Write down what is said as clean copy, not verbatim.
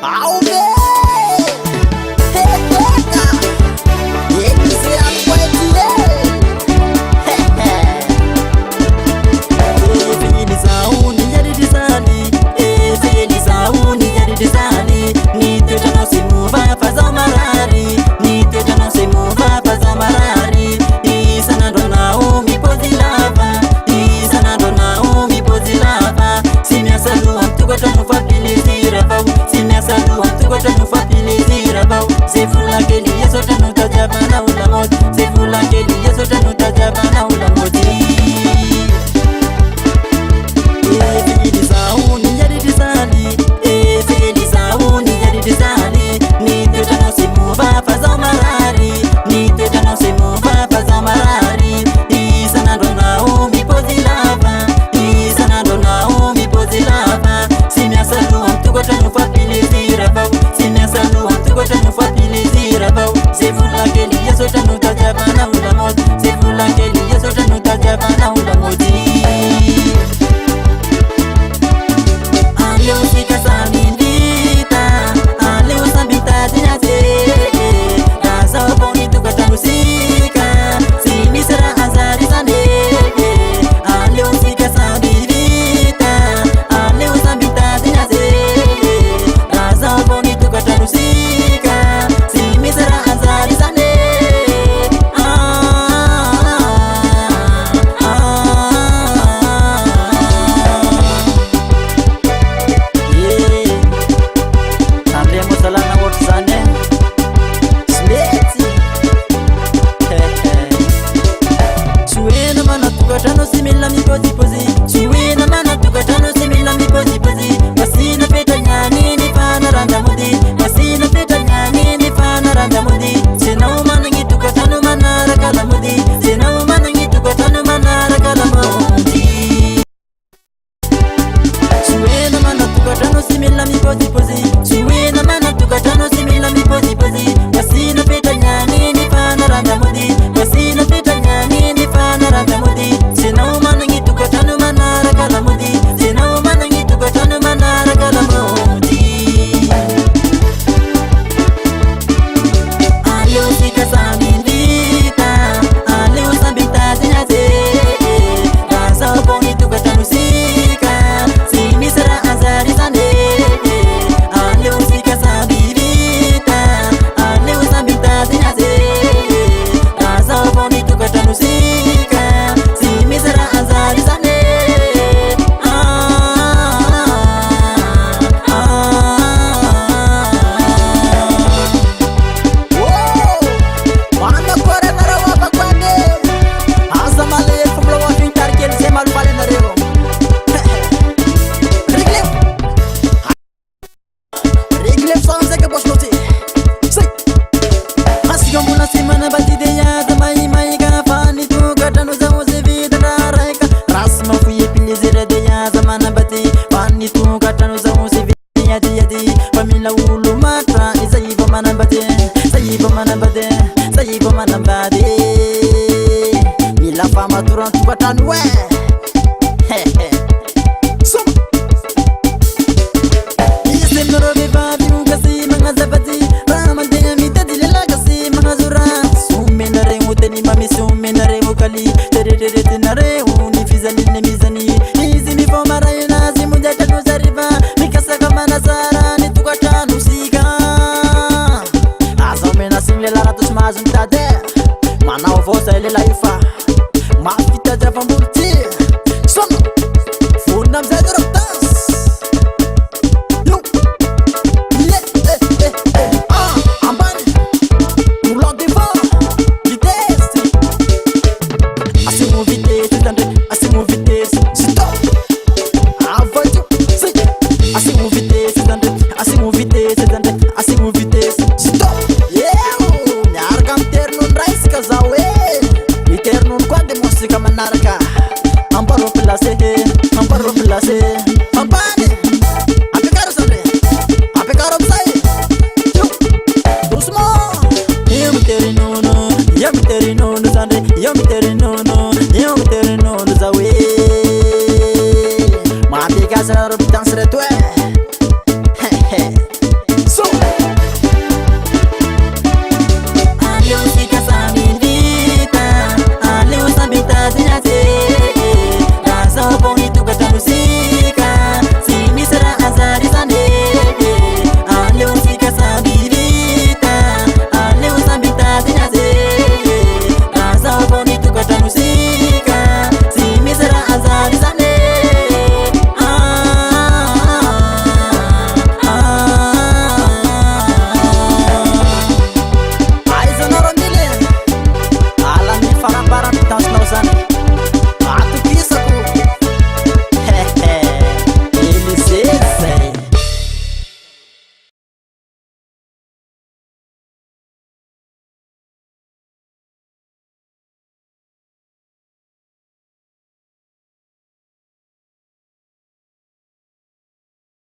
Auge! Heka! Yekise akwetile! Fini zauni yaridisani, fini zauni yaridisani. Ni teta no simuva faza marari, ni teta no simuva faza marari. Isana dona umi pozilava, isana dona umi pozilava. Simya salu antuko tanu fapili zirabau, simya salu antuko tanu fapili zirabau. Sefula keli yeso tanu tajabana ulamot, sefula keli yeso tanu tajabana ulamoti. Fini zauni yaridisani, fini zauni yaridisani. Ni teta no simuva faza marari, ni teta no simuva faza marari. Isana dona umi pozilava, isana dona umi pozilava. Simya salu antuko tanu fapili zirabau, simya salu antuko tanu fapili zirabau. Sefula keli yeso tanu tajabana ulamot, sefula keli yeso tanu tajabana ulamoti. Aleu sika samindita, aleu sambita dinase. Asa obongi tuka tamusika, simisera azari sande. Aleu sika samindita, aleu sambita dinase. Asa obongi tuka tamusika, simisera azari sande. Hablemos a la naborzane Smeti Suena mana tukatano simila mi pozi pozi, suena mana tukatano simila mi pozi pozi. Masina peta nyani ni fana randa mudi, masina peta nyani ni fana randa mudi. Sena umana ngi tukatano mana rakala mudi, sena umana ngi tukatano mana rakala mudi. Suena mana tukatano simila mi pozi pozi.